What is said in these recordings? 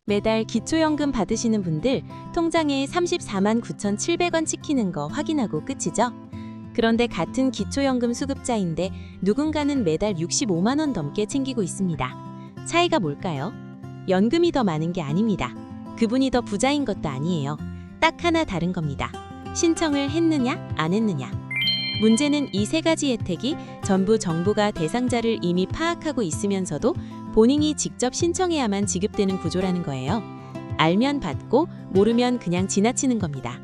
매달 기초연금 받으시는 분들 통장에 34만 9,700원 찍히는 거 확인하고 끝이죠. 그런데 같은 기초연금 수급자인데 누군가는 매달 65만 원 넘게 챙기고 있습니다. 차이가 뭘까요? 연금이 더 많은 게 아닙니다. 그분이 더 부자인 것도 아니에요. 딱 하나 다른 겁니다. 신청을 했느냐, 안 했느냐. 문제는 이 세 가지 혜택이 전부 정부가 대상자를 이미 파악하고 있으면서도 본인이 직접 신청해야만 지급되는 구조라는 거예요. 알면 받고 모르면 그냥 지나치는 겁니다.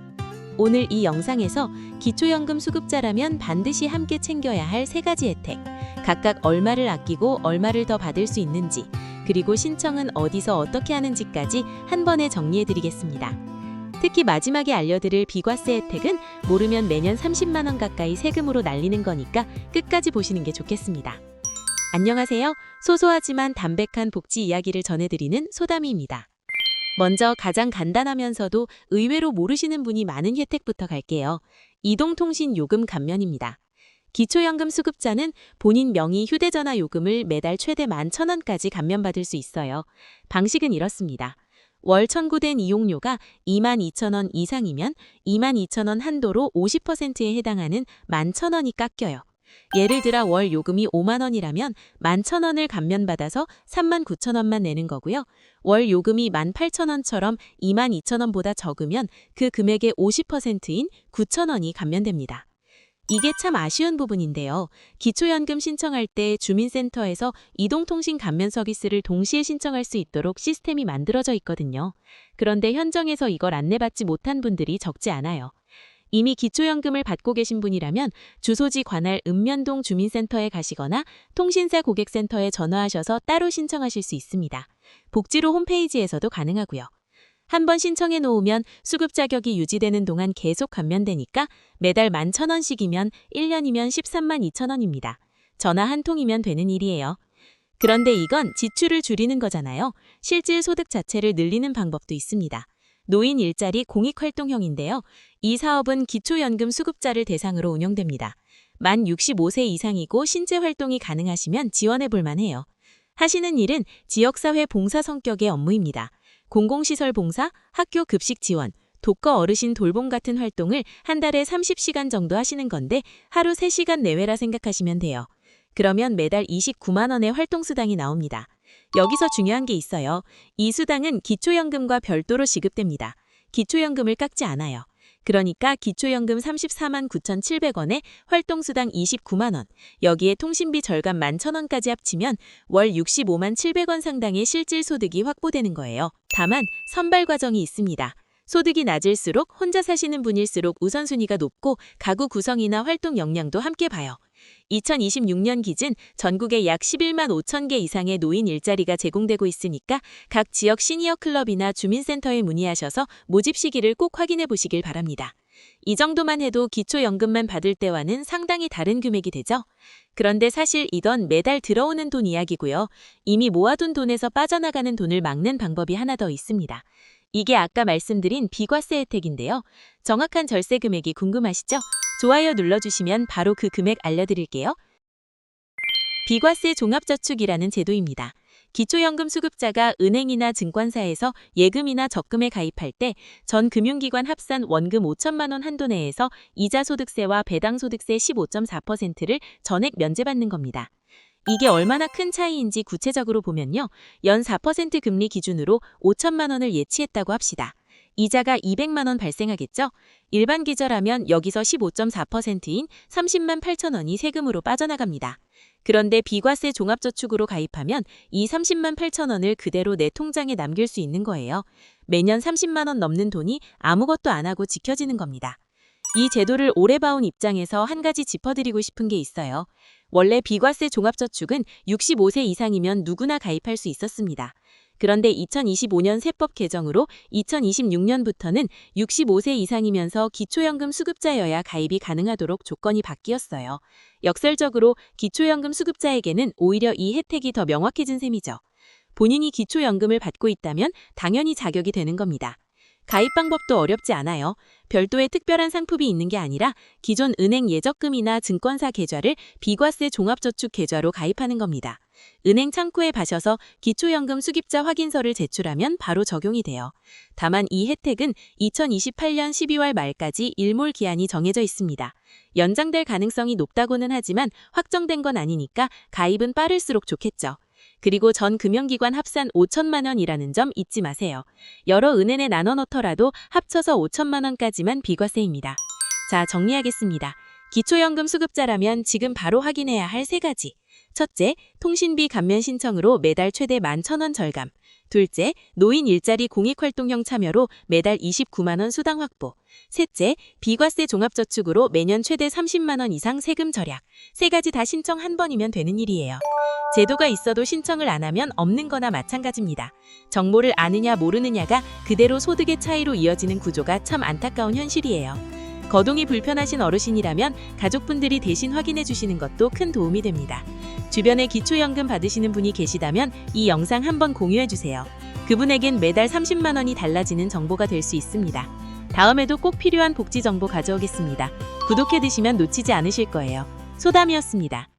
오늘 이 영상에서 기초연금 수급자라면 반드시 함께 챙겨야 할 세 가지 혜택, 각각 얼마를 아끼고 얼마를 더 받을 수 있는지, 그리고 신청은 어디서 어떻게 하는지까지 한 번에 정리해드리겠습니다. 특히 마지막에 알려드릴 비과세 혜택은 모르면 매년 30만 원 가까이 세금으로 날리는 거니까 끝까지 보시는 게 좋겠습니다. 안녕하세요. 소소하지만 담백한 복지 이야기를 전해드리는 소담이입니다. 먼저 가장 간단하면서도 의외로 모르시는 분이 많은 혜택부터 갈게요. 이동통신 요금 감면입니다. 기초연금 수급자는 본인 명의 휴대전화 요금을 매달 최대 11,000원까지 감면받을 수 있어요. 방식은 이렇습니다. 월 청구된 이용료가 22,000원 이상이면 22,000원 한도로 50%에 해당하는 11,000원이 깎여요. 예를 들어 월 요금이 5만 원이라면 11,000원을 감면받아서 39,000원만 내는 거고요. 월 요금이 18,000원처럼 22,000원보다 적으면 그 금액의 50%인 9,000원이 감면됩니다. 이게 참 아쉬운 부분인데요. 기초연금 신청할 때 주민센터에서 이동통신 감면 서비스를 동시에 신청할 수 있도록 시스템이 만들어져 있거든요. 그런데 현정에서 이걸 안내받지 못한 분들이 적지 않아요. 이미 기초연금을 받고 계신 분이라면 주소지 관할 읍면동 주민센터에 가시거나 통신사 고객센터에 전화하셔서 따로 신청하실 수 있습니다. 복지로 홈페이지에서도 가능하고요. 한번 신청해 놓으면 수급 자격이 유지되는 동안 계속 감면되니까 매달 11,000원씩이면 1년이면 13만 2천원입니다. 전화 한 통이면 되는 일이에요. 그런데 이건 지출을 줄이는 거잖아요. 실질 소득 자체를 늘리는 방법도 있습니다. 노인 일자리 공익활동형인데요. 이 사업은 기초연금 수급자를 대상으로 운영됩니다. 만 65세 이상이고 신체활동이 가능하시면 지원해 볼 만해요. 하시는 일은 지역사회 봉사 성격의 업무입니다. 공공시설 봉사, 학교 급식 지원, 독거 어르신 돌봄 같은 활동을 한 달에 30시간 정도 하시는 건데 하루 3시간 내외라 생각하시면 돼요. 그러면 매달 29만 원의 활동수당이 나옵니다. 여기서 중요한 게 있어요. 이 수당은 기초연금과 별도로 지급됩니다. 기초연금을 깎지 않아요. 그러니까 기초연금 34만 9,700원에 활동수당 29만 원, 여기에 통신비 절감 11,000원까지 합치면 월 65만 700원 상당의 실질 소득이 확보되는 거예요. 다만 선발 과정이 있습니다. 소득이 낮을수록 혼자 사시는 분일수록 우선순위가 높고 가구 구성이나 활동 역량도 함께 봐요. 2026년 기준 전국에 약 11만 5천 개 이상의 노인 일자리가 제공되고 있으니까 각 지역 시니어 클럽이나 주민센터에 문의하셔서 모집 시기를 꼭 확인해 보시길 바랍니다. 이 정도만 해도 기초연금만 받을 때와는 상당히 다른 금액이 되죠. 그런데 사실 이건 매달 들어오는 돈 이야기고요. 이미 모아둔 돈에서 빠져나가는 돈을 막는 방법이 하나 더 있습니다. 이게 아까 말씀드린 비과세 혜택인데요. 정확한 절세 금액이 궁금하시죠? 좋아요 눌러주시면 바로 그 금액 알려드릴게요. 비과세 종합저축이라는 제도입니다. 기초연금 수급자가 은행이나 증권사에서 예금이나 적금에 가입할 때 전 금융기관 합산 원금 5천만 원 한도 내에서 이자소득세와 배당소득세 15.4%를 전액 면제받는 겁니다. 이게 얼마나 큰 차이인지 구체적으로 보면요. 연 4% 금리 기준으로 5천만 원을 예치했다고 합시다. 이자가 200만 원 발생하겠죠? 일반 계좌라면 여기서 15.4%인 30만 8천 원이 세금으로 빠져나갑니다. 그런데 비과세 종합저축으로 가입하면 이 30만 8천 원을 그대로 내 통장에 남길 수 있는 거예요. 매년 30만 원 넘는 돈이 아무것도 안 하고 지켜지는 겁니다. 이 제도를 오래 봐온 입장에서 한 가지 짚어드리고 싶은 게 있어요. 원래 비과세 종합저축은 65세 이상이면 누구나 가입할 수 있었습니다. 그런데 2025년 세법 개정으로 2026년부터는 65세 이상이면서 기초연금 수급자여야 가입이 가능하도록 조건이 바뀌었어요. 역설적으로 기초연금 수급자에게는 오히려 이 혜택이 더 명확해진 셈이죠. 본인이 기초연금을 받고 있다면 당연히 자격이 되는 겁니다. 가입 방법도 어렵지 않아요. 별도의 특별한 상품이 있는 게 아니라 기존 은행 예적금이나 증권사 계좌를 비과세 종합저축 계좌로 가입하는 겁니다. 은행 창구에 가셔서 기초연금 수급자 확인서를 제출하면 바로 적용이 돼요. 다만 이 혜택은 2028년 12월 말까지 일몰 기한이 정해져 있습니다. 연장될 가능성이 높다고는 하지만 확정된 건 아니니까 가입은 빠를수록 좋겠죠. 그리고 전 금융기관 합산 5천만 원이라는 점 잊지 마세요. 여러 은행에 나눠 넣더라도 합쳐서 5천만 원까지만 비과세입니다. 자, 정리하겠습니다. 기초연금 수급자라면 지금 바로 확인해야 할 3가지. 첫째, 통신비 감면 신청으로 매달 최대 11,000원 절감. 둘째, 노인 일자리 공익활동형 참여로 매달 29만 원 수당 확보. 셋째, 비과세 종합저축으로 매년 최대 30만 원 이상 세금 절약. 3가지 다 신청 한 번이면 되는 일이에요. 제도가 있어도 신청을 안 하면 없는 거나 마찬가지입니다. 정보를 아느냐 모르느냐가 그대로 소득의 차이로 이어지는 구조가 참 안타까운 현실이에요. 거동이 불편하신 어르신이라면 가족분들이 대신 확인해 주시는 것도 큰 도움이 됩니다. 주변에 기초연금 받으시는 분이 계시다면 이 영상 한번 공유해 주세요. 그분에겐 매달 30만 원이 달라지는 정보가 될 수 있습니다. 다음에도 꼭 필요한 복지 정보 가져오겠습니다. 구독해 두시면 놓치지 않으실 거예요. 소담이었습니다.